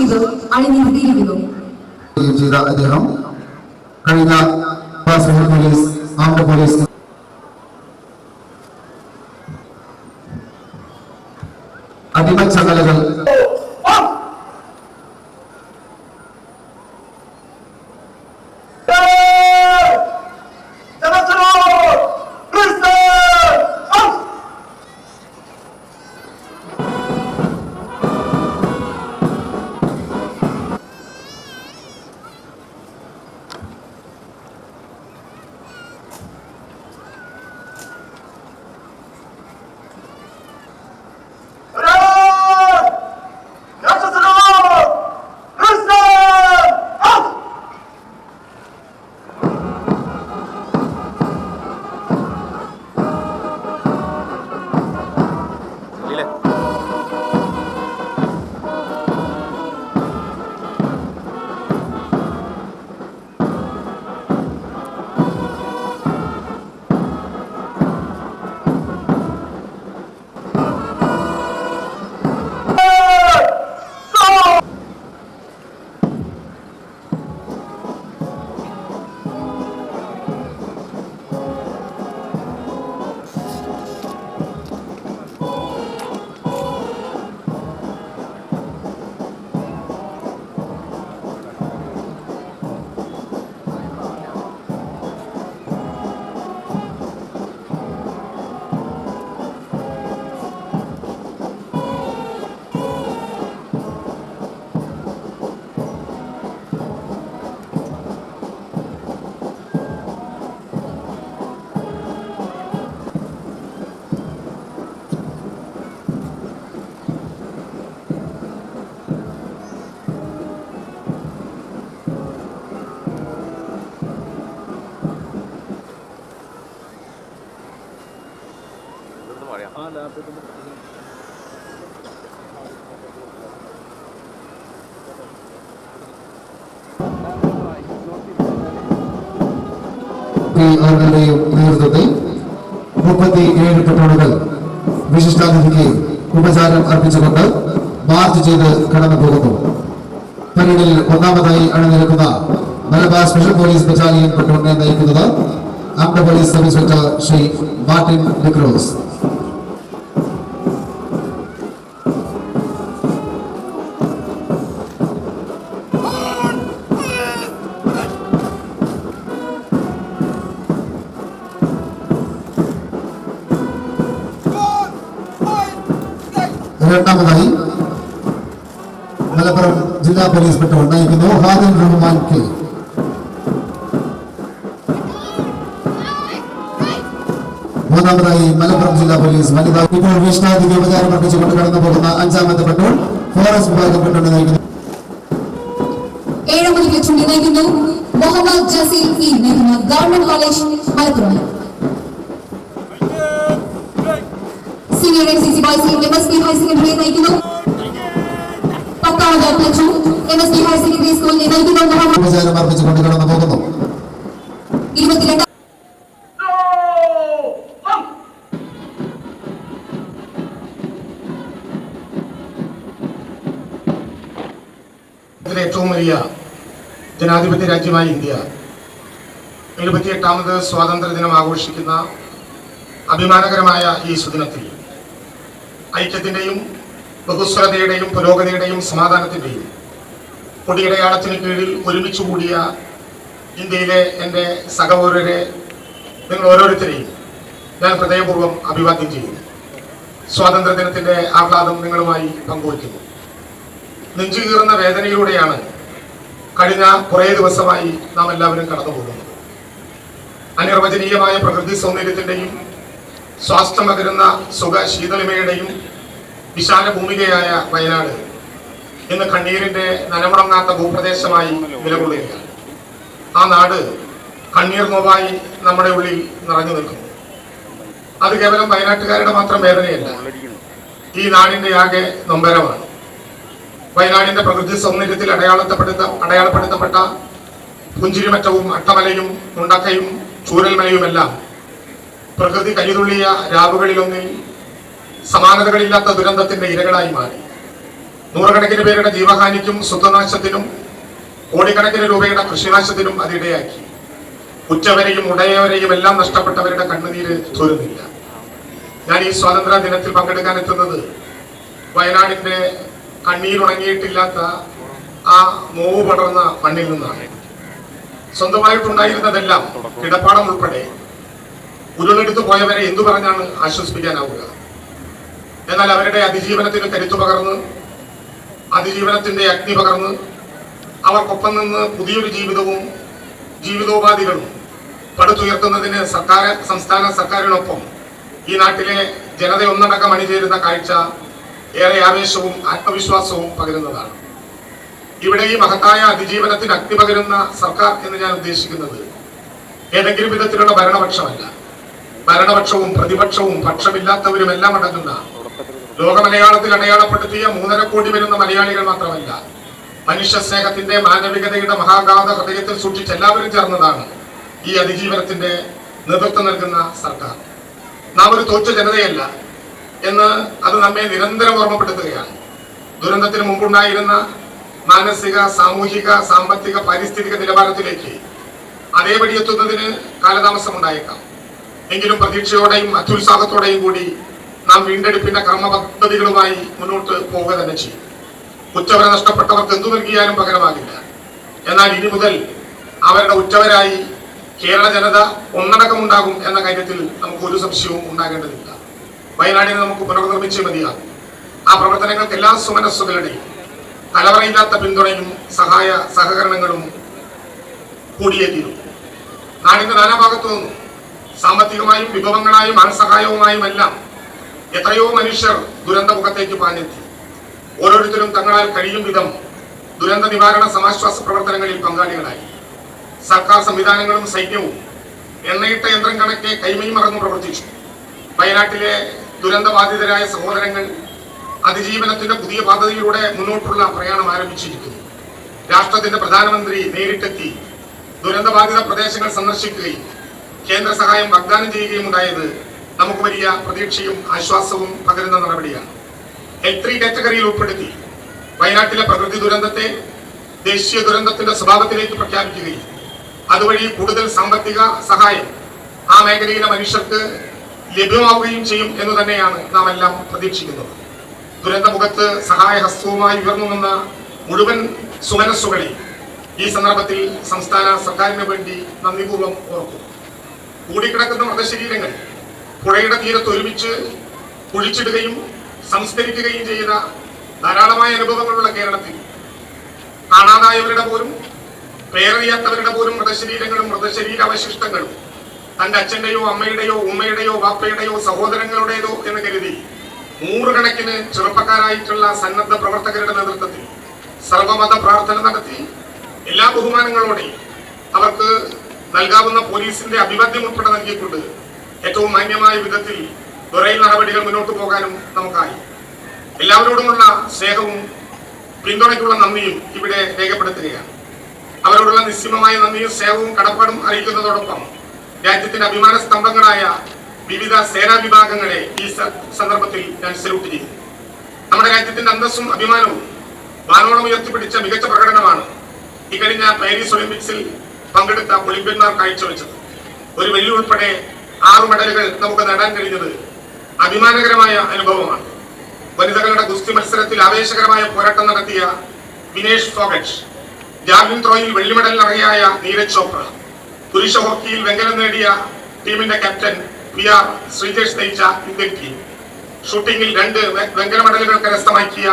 ചെയ്ത് അണിനിരത്തിയിരിക്കുന്നു. അദ്ദേഹം കഴിഞ്ഞ പോലീസ് ആംഡ് പോലീസ് അടിമച്ചങ്ങലകൾ നേതൃത്വത്തിൽ 37 പെട്രോളുകൾ വിശിഷ്ടാതിഥിക്ക് ഉപചാരം അർപ്പിച്ചുകൊണ്ട് മാർച്ച് ചെയ്ത് കടന്നു പോകുന്നു. പരേഡിൽ ഒന്നാമതായി അണിനിരക്കുന്ന മലബാർ സ്പെഷ്യൽ പോലീസ് ബറ്റാലിയൻ പെട്രോളിനെ നയിക്കുന്നത് armed police sub inspector Shri Martin ഡിക്രോസ്. രണ്ടാമതായി മലപ്പുറം ജില്ലാ പോലീസ് പെട്രോൾ നയിക്കുന്നു ഹാദിൻ റഹ്മാൻ കെ. മൂന്നാമതായി മലപ്പുറം ജില്ലാ പോലീസ് വനിതാ ഇപ്പോൾ വിഷ്ണാദിക്ക് ഉപചാരം അർപ്പിച്ചുകൊണ്ട് കടന്നു പോകുന്ന അഞ്ചാമത്തെ പെട്രോൾ ഫോറസ്റ്റ് വിഭാഗം പെട്രോൾ നയിക്കുന്നു. ഏഴാമത് ചുണ്ടി നയിക്കുന്നു മുഹമ്മദ് ജസീൽ ഇ നയിക്കുന്ന government college Malappuram. Senior NCC boys MSP higher secondary നയിക്കുന്നു. 10ാമത് platoon MSP higher secondary school നയിക്കുന്നു മുഹമ്മദ് ഉപചാരം അർപ്പിച്ചുകൊണ്ട് കടന്നു പോകുന്നു. 22 ഏറ്റവും വലിയ ജനാധിപത്യ രാജ്യമായ ഇന്ത്യ 78ാമത് സ്വാതന്ത്ര്യ ദിനം ആഘോഷിക്കുന്ന അഭിമാനകരമായ ഈ സുദിനത്തിൽ ഐക്യത്തിന്റെയും ബഹുസ്വരതയുടെയും പുരോഗതിയുടെയും സമാധാനത്തിന്റെയും കൊടിയടയാളത്തിന് കീഴിൽ ഒരുമിച്ച് കൂടിയ ഇന്ത്യയിലെ എൻ്റെ സഹപൗരരെ നിങ്ങൾ ഓരോരുത്തരെയും ഞാൻ ഹൃദയപൂർവ്വം അഭിവാദ്യം ചെയ്യുന്നു. സ്വാതന്ത്ര്യ ദിനത്തിന്റെ ആഹ്ലാദം നിങ്ങളുമായി പങ്കുവയ്ക്കുന്നു. നെഞ്ചുകീറുന്ന വേദനയിലൂടെയാണ് കഴിഞ്ഞ കുറേ ദിവസമായി നാം എല്ലാവരും കടന്നു പോകുന്നത്. അനിർവചനീയമായ പ്രകൃതി സൗന്ദര്യത്തിന്റെയും സ്വാസ്ഥ്യം പകരുന്ന സുഖ ശീതളിമയുടെയും വിശാല ഭൂമികയായ വയനാട് ഇന്ന് കണ്ണീരിന്റെ നനമുടങ്ങാത്ത ഭൂപ്രദേശമായി നിലകൊള്ളുകയാണ്. ആ നാട് കണ്ണീർ നോവായി നമ്മുടെ ഉള്ളിൽ നിറഞ്ഞു നിൽക്കുന്നു. അത് കേവലം വയനാട്ടുകാരുടെ മാത്രം വേദനയല്ല, ഈ നാടിന്റെ ആകെ നൊമ്പരമാണ്. വയനാടിന്റെ പ്രകൃതി സൗന്ദര്യത്തിൽ അടയാളപ്പെടുത്തപ്പെട്ട പുഞ്ചിരിമറ്റവും അട്ടമലയും മുണ്ടക്കയും ചൂരൽമലയുമെല്ലാം പ്രകൃതി കലിതുള്ളിയ രാവുകളിലൊന്നിൽ സമാനതകളില്ലാത്ത ദുരന്തത്തിന്റെ ഇരകളായി മാറി. നൂറുകണക്കിന് പേരുടെ ജീവഹാനിക്കും സ്വത്തുനാശത്തിനും കോടിക്കണക്കിന് രൂപയുടെ കൃഷിനാശത്തിനും അതിടയാക്കി. ഉച്ചവരെയും ഉടയവരെയും എല്ലാം നഷ്ടപ്പെട്ടവരുടെ കണ്ണുനീര് തോരുന്നില്ല. ഞാൻ ഈ സ്വാതന്ത്ര്യ ദിനത്തിൽ പങ്കെടുക്കാൻ എത്തുന്നത് വയനാടിന്റെ കണ്ണീരുണങ്ങിയിട്ടില്ലാത്ത ആ നോവ് പടർന്ന മണ്ണിൽ നിന്നാണ്. സ്വന്തമായിട്ടുണ്ടായിരുന്നതെല്ലാം കിടപ്പാടം ഉൾപ്പെടെ ഉരുളെടുത്തു പോയവരെ എന്തു പറഞ്ഞാണ് ആശ്വസിപ്പിക്കാനാവുക? എന്നാൽ അവരുടെ അതിജീവനത്തിന് കരുത്തു പകർന്ന്, അതിജീവനത്തിന്റെ അഗ്നി പകർന്ന് അവർക്കൊപ്പം നിന്ന് പുതിയൊരു ജീവിതവും ജീവിതോപാധികളും പടുത്തുയർത്തുന്നതിന് സംസ്ഥാന സർക്കാരിനൊപ്പം ഈ നാട്ടിലെ ജനത ഒന്നടക്കം അണിചേരുന്ന കാഴ്ച ഏറെ ആവേശവും ആത്മവിശ്വാസവും പകരുന്നതാണ്. ഇവിടെ ഈ മഹത്തായ അതിജീവനത്തിന് അഗ്നി പകരുന്ന സർക്കാർ എന്ന് ഞാൻ ഉദ്ദേശിക്കുന്നത് ഏതെങ്കിലും വിധത്തിലുള്ള ഭരണപക്ഷമല്ല. ഭരണപക്ഷവും പ്രതിപക്ഷവും പക്ഷമില്ലാത്തവരും എല്ലാം അടങ്ങുന്ന ലോക മലയാളത്തിൽ അടയാളപ്പെടുത്തിയ 3.5 കോടി വരുന്ന മലയാളികൾ മാത്രമല്ല, മനുഷ്യ സ്നേഹത്തിന്റെ മാനവികതയുടെ മഹാഗാഥ ഹൃദയത്തിൽ സൂക്ഷിച്ച് എല്ലാവരും ചേർന്നതാണ് ഈ അതിജീവനത്തിന്റെ നേതൃത്വം നൽകുന്ന സർക്കാർ. നാം ഒരു തോറ്റ ജനതയല്ല എന്ന് അത് നമ്മെ നിരന്തരം ഓർമ്മപ്പെടുത്തുകയാണ്. ദുരന്തത്തിന് മുമ്പുണ്ടായിരുന്ന മാനസിക, സാമൂഹിക, സാമ്പത്തിക, പാരിസ്ഥിതിക നിലവാരത്തിലേക്ക് അതേപടി എത്തുന്നതിന് കാലതാമസമുണ്ടായേക്കാം. എങ്കിലും പ്രതീക്ഷയോടെയും അത്യുത്സാഹത്തോടെയും കൂടി നാം വീണ്ടെടുപ്പിന്റെ കർമ്മ പദ്ധതികളുമായി മുന്നോട്ട് പോവുക തന്നെ ചെയ്യും. ഉച്ചവരെ നഷ്ടപ്പെട്ടവർക്ക് എന്തു നൽകിയാലും പകരമാകില്ല. എന്നാൽ ഇനി മുതൽ അവരുടെ ഉച്ചവരായി കേരള ജനത ഒന്നടക്കമുണ്ടാകും എന്ന കാര്യത്തിൽ നമുക്ക് ഒരു സംശയവും ഉണ്ടാകേണ്ടതില്ല. വയനാടിനെ നമുക്ക് പുനർനിർമ്മിച്ചേ മതിയാകും. ആ പ്രവർത്തനങ്ങൾക്ക് എല്ലാ സുമനസ്സുകളുടെയും കലവറയില്ലാത്ത പിന്തുണയും സഹകരണങ്ങളും കൂടിയേ തീരും. നാടിന്റെ നാനാഭാഗത്തു നിന്നും സാമ്പത്തികമായും വിഭവങ്ങളായും ആൾസഹായവുമായും എല്ലാം എത്രയോ മനുഷ്യർ ദുരന്ത മുഖത്തേക്ക് പാഞ്ഞെത്തി. ഓരോരുത്തരും തങ്ങളാൽ കഴിയും വിധം ദുരന്ത നിവാരണ സമാശ്വാസ പ്രവർത്തനങ്ങളിൽ പങ്കാളികളായി. സർക്കാർ സംവിധാനങ്ങളും സൈന്യവും എണ്ണയിട്ട യന്ത്രം കണക്കെ കൈമയും മറന്നു പ്രവർത്തിച്ചു. വയനാട്ടിലെ ദുരന്തബാധിതരായ സഹോദരങ്ങൾ അതിജീവനത്തിന്റെ പുതിയ പാതയിലൂടെ മുന്നോട്ടുള്ള പ്രയാണം ആരംഭിച്ചിരിക്കുന്നു. രാഷ്ട്രത്തിന്റെ പ്രധാനമന്ത്രി നേരിട്ടെത്തി ദുരന്തബാധിത പ്രദേശങ്ങൾ സന്ദർശിക്കുകയും കേന്ദ്ര സഹായം വാഗ്ദാനം ചെയ്യുകയും ഉണ്ടായത് നമുക്ക് വലിയ പ്രതീക്ഷയും ആശ്വാസവും പകരുന്ന നടപടിയാണ്. L3 കാറ്റഗറിയിൽ ഉൾപ്പെടുത്തി വയനാട്ടിലെ പ്രകൃതി ദുരന്തത്തെ ദേശീയ ദുരന്തത്തിന്റെ സ്വഭാവത്തിലേക്ക് പ്രഖ്യാപിക്കുകയും അതുവഴി കൂടുതൽ സാമ്പത്തിക സഹായം ആ മേഖലയിലെ മനുഷ്യർക്ക് ലഭ്യമാവുകയും ചെയ്യും എന്ന് തന്നെയാണ് നാം എല്ലാം പ്രതീക്ഷിക്കുന്നത്. ദുരന്തമുഖത്ത് സഹായഹസ്തവുമായി ഉയർന്നു നിന്ന മുഴുവൻ സുമനസ്സുകളെയും ഈ സന്ദർഭത്തിൽ സംസ്ഥാന സർക്കാരിന് വേണ്ടി നന്ദിപൂർവ്വം ഓർക്കുന്നു. കൂടിക്കിടക്കുന്ന മൃതശരീരങ്ങൾ പുഴയുടെ തീരത്ത് ഒരുമിച്ച് കുഴിച്ചിടുകയും സംസ്കരിക്കുകയും ചെയ്ത ധാരാളമായ അനുഭവങ്ങളുള്ള കേരളത്തിൽ കാണാതായവരുടെ പോലും പേരറിയാത്തവരുടെ പോലും മൃതശരീരങ്ങളും മൃതശരീരാവശിഷ്ടങ്ങളും തന്റെ അച്ഛന്റെയോ അമ്മയുടെയോ ഉമ്മയുടെയോ വാപ്പയുടെയോ സഹോദരങ്ങളുടേതോ എന്ന് കരുതി നൂറുകണക്കിന് ചെറുപ്പക്കാരായിട്ടുള്ള സന്നദ്ധ പ്രവർത്തകരുടെ നേതൃത്വത്തിൽ സർവമത പ്രാർത്ഥന നടത്തി എല്ലാ ബഹുമാനങ്ങളോടെയും അവർക്ക് നൽകാവുന്ന പോലീസിന്റെ അഭിവാദ്യം ഉൾപ്പെടെ നൽകിക്കൊണ്ട് ഏറ്റവും മാന്യമായ വിധത്തിൽ ദുരൈ നടപടികൾ മുന്നോട്ട് പോകാനും നമുക്കായി. എല്ലാവരോടുമുള്ള സ്നേഹവും പിന്തുണയ്ക്കുള്ള നന്ദിയും ഇവിടെ രേഖപ്പെടുത്തുകയാണ്. അവരോടുള്ള നിസ്സീമമായ നന്ദിയും സ്നേഹവും കടപ്പാടും അറിയിക്കുന്നതോടൊപ്പം രാജ്യത്തിന്റെ അഭിമാന സ്തംഭങ്ങളായ വിവിധ സേനാ വിഭാഗങ്ങളെ ഈ സന്ദർഭത്തിൽ ഞാൻ സല്യൂട്ട് ചെയ്യുന്നു. നമ്മുടെ രാജ്യത്തിന്റെ അന്തസ്സും അഭിമാനവും വാനോളം ഉയർത്തിപ്പിടിച്ച മികച്ച പ്രകടനമാണ് ഇക്കഴിഞ്ഞ പാരീസ് ഒളിമ്പിക്സിൽ പങ്കെടുത്ത ഒളിമ്പ്യന്മാർ കാഴ്ചവെച്ചത്. ഒരു വെള്ളി ഉൾപ്പെടെ 6 മെഡലുകൾ നമുക്ക് നേടാൻ കഴിഞ്ഞത് അഭിമാനകരമായ അനുഭവമാണ്. വനിതകളുടെ ഗുസ്തി മത്സരത്തിൽ ആവേശകരമായ പോരാട്ടം നടത്തിയ വിനേഷ് ഫോഗട്ട്, ജാവ്ലിൻ ത്രോയിൽ വെള്ളി മെഡലിനർഹയായ നീരജ് ചോപ്ര, പുരുഷ ഹോക്കിയിൽ വെങ്കലം നേടിയ ടീമിന്റെ ക്യാപ്റ്റൻ PR ശ്രീജേഷ് നയിച്ച ഇന്ത്യൻ ടീം, ഷൂട്ടിംഗിൽ 2 വെങ്കല മെഡലുകൾ കരസ്ഥമാക്കിയ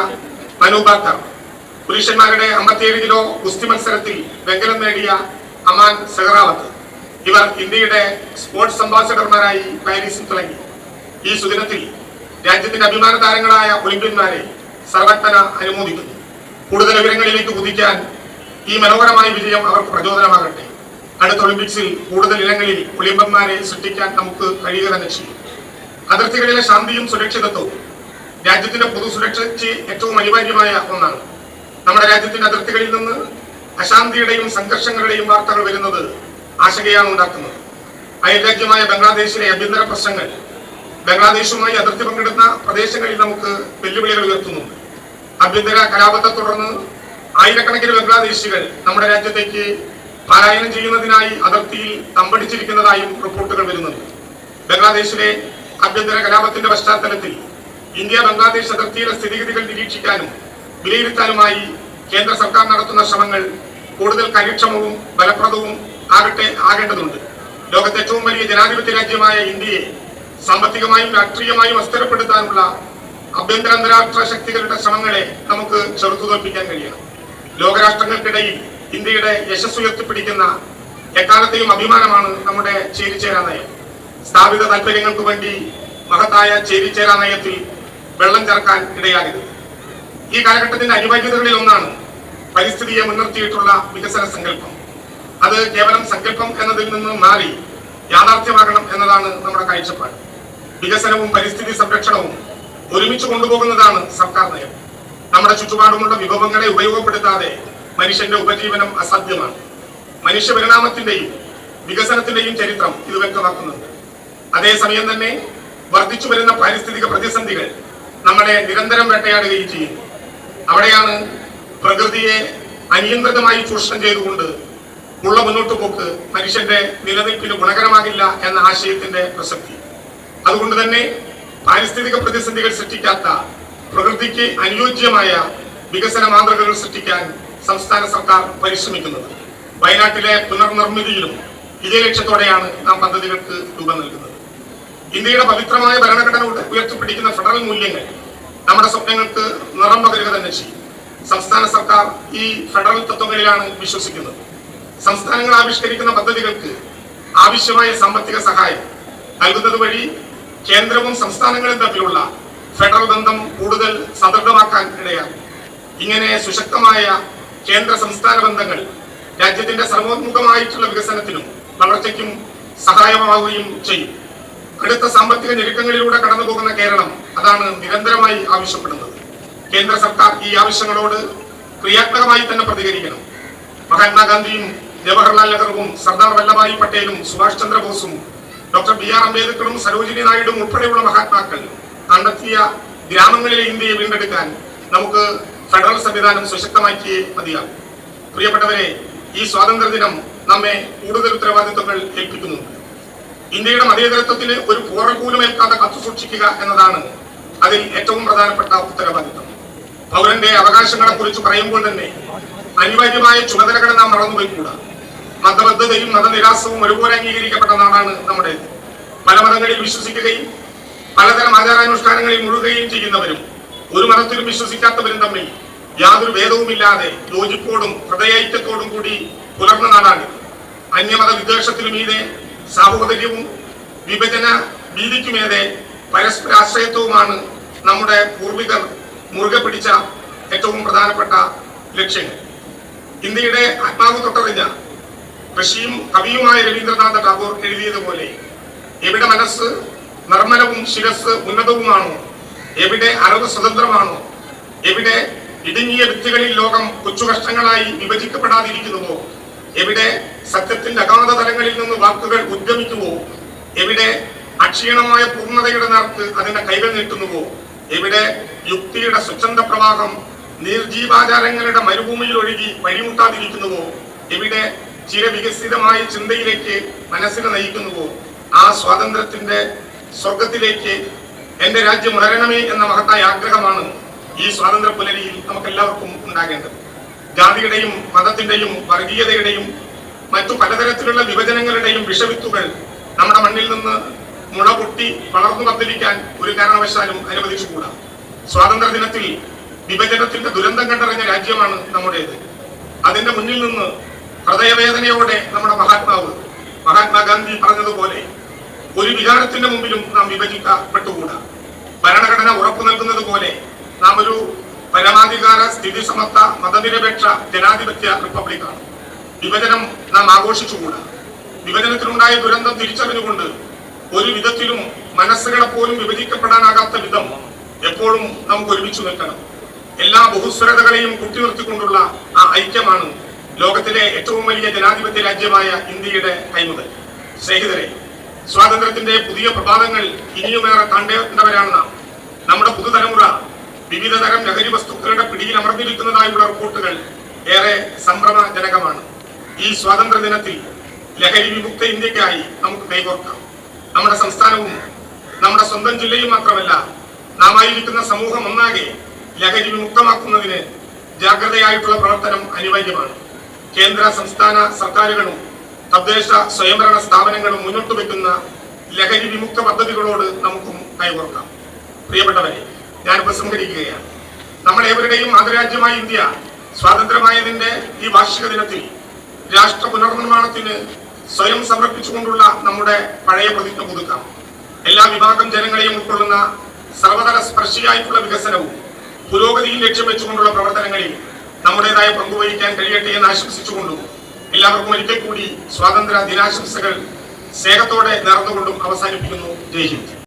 മനു ബാക്കർ, പുരുഷന്മാരുടെ 57 കിലോ ഗുസ്തി മത്സരത്തിൽ വെങ്കലം നേടിയ അമാൻ സെഹ്റാവത്ത്, ഇവർ ഇന്ത്യയുടെ സ്പോർട്സ് അംബാസഡർമാരായി പാരീസിൽ തുടങ്ങി. ഈ സുദിനത്തിൽ രാജ്യത്തിന്റെ അഭിമാന താരങ്ങളായ ഒളിമ്പ്യന്മാരെ സർവജ്ഞന അനുമോദിക്കുന്നു. കൂടുതൽ വിവരങ്ങളിലേക്ക് കുതിക്കാൻ ഈ മനോഹരമായ വിജയം അവർക്ക് പ്രചോദനമാകട്ടെ. അടുത്ത ഒളിമ്പിക്സിൽ കൂടുതൽ ഇനങ്ങളിൽ ഒളിമ്പ്യന്മാരെ സൃഷ്ടിക്കാൻ നമുക്ക് കഴിയുക തന്നെ ചെയ്യും. അതിർത്തികളിലെ ശാന്തിയും സുരക്ഷിതത്വവും രാജ്യത്തിന്റെ പൊതുസുരക്ഷയ്ക്ക് ഏറ്റവും അനിവാര്യമായ ഒന്നാണ്. നമ്മുടെ രാജ്യത്തിന്റെ അതിർത്തികളിൽ നിന്ന് അശാന്തിയുടെയും സംഘർഷങ്ങളുടെയും വാർത്തകൾ വരുന്നത് ആശങ്കയാണ് ഉണ്ടാക്കുന്നത്. അയൽരാജ്യമായ ബംഗ്ലാദേശിലെ ആഭ്യന്തര പ്രശ്നങ്ങൾ ബംഗ്ലാദേശുമായി അതിർത്തി പങ്കിടുന്ന പ്രദേശങ്ങളിൽ നമുക്ക് വെല്ലുവിളികൾ ഉയർത്തുന്നുണ്ട്. ആഭ്യന്തര കലാപത്തെ തുടർന്ന് ആയിരക്കണക്കിന് ബംഗ്ലാദേശികൾ നമ്മുടെ രാജ്യത്തേക്ക് പലായനം ചെയ്യുന്നതിനായി അതിർത്തിയിൽ തമ്പടിച്ചിരിക്കുന്നതായും റിപ്പോർട്ടുകൾ വരുന്നുണ്ട്. ബംഗ്ലാദേശിലെ ആഭ്യന്തര കലാപത്തിന്റെ പശ്ചാത്തലത്തിൽ ഇന്ത്യ ബംഗ്ലാദേശ് അതിർത്തിയിലെ സ്ഥിതിഗതികൾ നിരീക്ഷിക്കാനും വിലയിരുത്താനുമായി കേന്ദ്ര സർക്കാർ നടത്തുന്ന ശ്രമങ്ങൾ കൂടുതൽ കാര്യക്ഷമവും ഫലപ്രദവും ആകേണ്ടതുണ്ട്. ലോകത്തെ ഏറ്റവും വലിയ ജനാധിപത്യ രാജ്യമായ ഇന്ത്യയെ സാമ്പത്തികമായും രാഷ്ട്രീയമായും അസ്ഥിരപ്പെടുത്താനുള്ള ആഭ്യന്തര അന്താരാഷ്ട്ര ശക്തികളുടെ ശ്രമങ്ങളെ നമുക്ക് ചെറുത്തുതോൽപ്പിക്കാൻ കഴിയണം. ലോകരാഷ്ട്രങ്ങൾക്കിടയിൽ ഇന്ത്യയുടെ യശസ് ഉയർത്തിപ്പിടിക്കുന്ന എക്കാലത്തെയും അഭിമാനമാണ് നമ്മുടെ ചേരിചേരാ നയം. സ്ഥാപിത താല്പര്യങ്ങൾക്ക് വേണ്ടി മഹത്തായ ചേരിചേരാ നയത്തിൽ വെള്ളം ചേർക്കാൻ ഇടയാകരുത്. ഈ കാലഘട്ടത്തിന്റെ അനിവാര്യതകളിൽ ഒന്നാണ് പരിസ്ഥിതിയെ മുൻനിർത്തിയിട്ടുള്ള വികസന സങ്കല്പം. അത് കേവലം സങ്കല്പം എന്നതിൽ നിന്ന് മാറി യാഥാർത്ഥ്യമാകണം എന്നതാണ് നമ്മുടെ കാഴ്ചപ്പാട്. വികസനവും പരിസ്ഥിതി സംരക്ഷണവും ഒരുമിച്ച് കൊണ്ടുപോകുന്നതാണ് സർക്കാർ നയം. നമ്മുടെ ചുറ്റുപാടുമുള്ള വിഭവങ്ങളെ ഉപയോഗപ്പെടുത്താതെ മനുഷ്യന്റെ ഉപജീവനം അസാധ്യമാണ്. മനുഷ്യ പരിണാമത്തിന്റെയും വികസനത്തിന്റെയും ചരിത്രം ഇത് വ്യക്തമാക്കുന്നുണ്ട്. അതേസമയം തന്നെ വർദ്ധിച്ചു വരുന്ന പാരിസ്ഥിതിക പ്രതിസന്ധികൾ നമ്മളെ നിരന്തരം വേട്ടയാടുകയും ചെയ്യുന്നു. അവിടെയാണ് പ്രകൃതിയെ അനിയന്ത്രിതമായി ചൂഷണം ചെയ്തുകൊണ്ട് ഉള്ള മുന്നോട്ട് പോക്ക് മനുഷ്യന്റെ നിലനിൽപ്പിന് ഗുണകരമാകില്ല എന്ന ആശയത്തിന്റെ പ്രസക്തി. അതുകൊണ്ട് തന്നെ പാരിസ്ഥിതിക പ്രതിസന്ധികൾ സൃഷ്ടിക്കാത്ത പ്രകൃതിക്ക് അനുയോജ്യമായ വികസന മാതൃകകൾ സൃഷ്ടിക്കാൻ സംസ്ഥാന സർക്കാർ പരിശ്രമിക്കുന്നത്. വയനാട്ടിലെ പുനർനിർമ്മിതിയിലും ഇതേ ലക്ഷ്യത്തോടെയാണ് നാം പദ്ധതികൾക്ക് രൂപം നൽകുന്നത്. ഇന്ത്യയുടെ പവിത്രമായ ഭരണഘടന ഉയർത്തിപ്പിടിക്കുന്ന ഫെഡറൽ മൂല്യങ്ങൾ നമ്മുടെ സ്വപ്നങ്ങൾക്ക് നിറം പകരുക തന്നെ ചെയ്യും. സംസ്ഥാന സർക്കാർ ഈ ഫെഡറൽ തത്വങ്ങളിലാണ് വിശ്വസിക്കുന്നത്. സംസ്ഥാനങ്ങൾ ആവിഷ്കരിക്കുന്ന പദ്ധതികൾക്ക് ആവശ്യമായ സാമ്പത്തിക സഹായം നൽകുന്നത് വഴി കേന്ദ്രവും സംസ്ഥാനങ്ങളും തമ്മിലുള്ള ഫെഡറൽ ബന്ധം കൂടുതൽ സദൃഢമാക്കാൻ ഇടയാകും. ഇങ്ങനെ സുശക്തമായ കേന്ദ്ര സംസ്ഥാന ബന്ധങ്ങൾ രാജ്യത്തിന്റെ സർവോന്മുഖമായിട്ടുള്ള വികസനത്തിനും വളർച്ചയ്ക്കും സഹായമാവുകയും ചെയ്യും. അടുത്ത സാമ്പത്തിക ഞെരുക്കങ്ങളിലൂടെ കടന്നുപോകുന്ന കേരളം അതാണ് നിരന്തരമായി ആവശ്യപ്പെടുന്നത്. കേന്ദ്ര സർക്കാർ ഈ ആവശ്യങ്ങളോട് ക്രിയാത്മകമായി തന്നെ പ്രതികരിക്കണം. മഹാത്മാഗാന്ധിയും ജവഹർലാൽ നെഹ്റുവും സർദാർ വല്ലഭായി പട്ടേലും സുഭാഷ് ചന്ദ്രബോസും ഡോക്ടർ BR അംബേദ്കറും സരോജിനി നായിഡുവും ഉൾപ്പെടെയുള്ള മഹാത്മാക്കൾ കണ്ടെത്തിയ ഗ്രാമങ്ങളിലെ ഇന്ത്യയെ വീണ്ടെടുക്കാൻ നമുക്ക് ഫെഡറൽ സംവിധാനം സുശക്തമാക്കിയേ മതിയാകും. പ്രിയപ്പെട്ടവരെ, ഈ സ്വാതന്ത്ര്യ ദിനം നമ്മെ കൂടുതൽ ഉത്തരവാദിത്വങ്ങൾ ഏൽപ്പിക്കുന്നുണ്ട്. ഇന്ത്യയുടെ മതേതരത്വത്തിന് ഒരു പോറൽ പോലും ഏൽക്കാതെ കാത്തുസൂക്ഷിക്കുക എന്നതാണ് അതിൽ ഏറ്റവും പ്രധാനപ്പെട്ട ഉത്തരവാദിത്വം. പൗരന്റെ അവകാശങ്ങളെ കുറിച്ച് പറയുമ്പോൾ തന്നെ അനിവാര്യമായ ചുമതലകളെ നാം മറന്നുപോയിക്കൂടാ. മതബദ്ധതയും മതനിരാസവും ഒരുപോലെ അംഗീകരിക്കപ്പെട്ട നാടാണ് നമ്മുടേത്. പല മതങ്ങളിൽ വിശ്വസിക്കുകയും പലതരം ആചാരാനുഷ്ഠാനങ്ങളിൽ മുഴുകുകയും ചെയ്യുന്നവരും ഒരു മതത്തിലും വിശ്വസിക്കാത്തവരും തമ്മിൽ യാതൊരു ഭേദവുമില്ലാതെ യോജിപ്പോടും ഹൃദയൈക്യത്തോടും കൂടി പുലർന്ന നാടാണ്. അന്യമത വിദ്വേഷത്തിനു മീതെ സാഹോദര്യവും വിഭജന ഭീതിക്കുമേതെ പരസ്പരാശ്രയത്വവുമാണ് നമ്മുടെ പൂർവികർ മുറുകെ പിടിച്ച ഏറ്റവും പ്രധാനപ്പെട്ട ലക്ഷ്യങ്ങൾ. ഇന്ത്യയുടെ ആത്മാവ് തൊട്ടറിഞ്ഞ ഋഷിയും കവിയുമായ രവീന്ദ്രനാഥ ടാഗോർ എഴുതിയതുപോലെ, എവിടെ മനസ്സ് നിർമ്മലവും ശിരസ് ഉന്നതവുമാണോ, എവിടെ അറിവ് സ്വതന്ത്രമാണോ, എവിടെ ഇടുങ്ങിയ വ്യക്തികളിൽ ലോകം കൊച്ചുകഷ്ടങ്ങളായി വിഭജിക്കപ്പെടാതിരിക്കുന്നുവോ, എവിടെ സത്യത്തിന്റെ അഗാധ തലങ്ങളിൽ നിന്ന് വാക്കുകൾ ഉദ്ഗമിക്കുവോ, എവിടെ അക്ഷീണമായ പൂർണ്ണതയുടെ നേർക്ക് അതിന്റെ കൈകൾ നീട്ടുന്നുവോ, എവിടെ യുക്തിയുടെ സ്വച്ഛന്ത പ്രവാഹം നിർജീവാചാരങ്ങളുടെ മരുഭൂമിയിൽ ഒഴുകി വഴിമുട്ടാതിരിക്കുന്നുവോ, എവിടെ ചിരവികസിതമായ ചിന്തയിലേക്ക് മനസ്സിനെ നയിക്കുന്നുവോ, ആ സ്വാതന്ത്ര്യത്തിന്റെ സ്വർഗത്തിലേക്ക് എന്റെ രാജ്യം ഉണരണമേ എന്ന മഹത്തായ ആഗ്രഹമാണ് ഈ സ്വാതന്ത്ര്യ പുലരിയിൽ നമുക്കെല്ലാവർക്കും ഉണ്ടാകേണ്ടത്. ജാതിയുടെയും മതത്തിന്റെയും വർഗീയതയുടെയും മറ്റു പലതരത്തിലുള്ള വിഭജനങ്ങളുടെയും വിഷവിത്തുകൾ നമ്മുടെ മണ്ണിൽ നിന്ന് മുള പൊട്ടി വളർന്നു പന്തലിക്കാൻ ഒരു കാരണവശാലും അനുവദിച്ചുകൂടാ. സ്വാതന്ത്ര്യ ദിനത്തിൽ വിഭജനത്തിന്റെ ദുരന്തം കണ്ടറിഞ്ഞ രാജ്യമാണ് നമ്മുടേത്. അതിന്റെ മുന്നിൽ നിന്ന് ഹൃദയവേദനയോടെ നമ്മുടെ മഹാത്മാഗാന്ധി പറഞ്ഞതുപോലെ ഒരു വികാരത്തിന്റെ മുമ്പിലും നാം വിഭജിക്കപ്പെട്ടുകൂടാ. ഭരണഘടന ഉറപ്പു നൽകുന്നത് പോലെ നാം ഒരു പരമാധികാര സ്ഥിതി സമത്വ മതനിരപേക്ഷ ജനാധിപത്യ റിപ്പബ്ലിക്കാണ്. വിഭജനം നാം ആഘോഷിച്ചുകൂടാ. വിഭജനത്തിലുണ്ടായ ദുരന്തം തിരിച്ചറിഞ്ഞുകൊണ്ട് ഒരു വിധത്തിലും മനസ്സുകളെ പോലും വിഭജിക്കപ്പെടാനാകാത്ത വിധം എപ്പോഴും നമുക്ക് ഒരുമിച്ചു നിൽക്കണം. എല്ലാ ബഹുസ്വരതകളെയും കൂട്ടിനിർത്തിക്കൊണ്ടുള്ള ആ ഐക്യമാണ് ലോകത്തിലെ ഏറ്റവും വലിയ ജനാധിപത്യ രാജ്യമായ ഇന്ത്യയുടെ കൈമുതൽ. സ്നേഹിതരെ, സ്വാതന്ത്ര്യത്തിന്റെ പുതിയ പ്രഭാതങ്ങൾ ഇനിയുമേറെ കണ്ടേണ്ടവരാണ് നാം. നമ്മുടെ പുതുതലമുറ വിവിധ തരം ലഹരി വസ്തുക്കളുടെ പിടിയിൽ അമർന്നിരിക്കുന്നതായുള്ള റിപ്പോർട്ടുകൾ ഏറെ സംഭ്രമജനകമാണ്. ഈ സ്വാതന്ത്ര്യ ദിനത്തിൽ ലഹരി വിമുക്ത ഇന്ത്യക്കായി നമുക്ക് കൈകോർക്കാം. നമ്മുടെ സംസ്ഥാനവും നമ്മുടെ സ്വന്തം ജില്ലയും മാത്രമല്ല, നാം ആയിരിക്കുന്ന സമൂഹം ഒന്നാകെ ലഹരി വിമുക്തമാക്കുന്നതിന് ജാഗ്രതയായിട്ടുള്ള പ്രവർത്തനം അനിവാര്യമാണ്. കേന്ദ്ര സംസ്ഥാന സർക്കാരുകളും തദ്ദേശ സ്വയംഭരണ സ്ഥാപനങ്ങളും മുന്നോട്ട് വെക്കുന്ന ലഹരി വിമുക്ത പദ്ധതികളോട് നമുക്കും കൈകോർക്കാം. പ്രിയപ്പെട്ടവരെ, ഞാൻ ഉപസംഹരിക്കുകയാണ്. നമ്മളേവരുടെയും മാതൃരാജ്യമായ ഇന്ത്യ സ്വാതന്ത്ര്യമായതിന്റെ ഈ വാർഷിക ദിനത്തിൽ രാഷ്ട്ര പുനർനിർമ്മാണത്തിന് സ്വയം സമർപ്പിച്ചുകൊണ്ടുള്ള നമ്മുടെ പഴയ പ്രതിജ്ഞ പുതുക്കാം. എല്ലാ വിഭാഗം ജനങ്ങളെയും ഉൾക്കൊള്ളുന്ന സർവതല സ്പർശിയായിട്ടുള്ള വികസനവും പുരോഗതിയും ലക്ഷ്യം വെച്ചുകൊണ്ടുള്ള പ്രവർത്തനങ്ങളിൽ നമ്മുടേതായ പങ്കുവഹിക്കാൻ കഴിയട്ടെ എന്ന് ആശംസിച്ചുകൊണ്ടും എല്ലാവർക്കും ഒരിക്കൽ കൂടി സ്വാതന്ത്ര്യ ദിനാശംസകൾ സ്നേഹത്തോടെ നേർന്നുകൊണ്ടും അവസാനിപ്പിക്കുന്നു. ജയ് ഹിന്ദ്.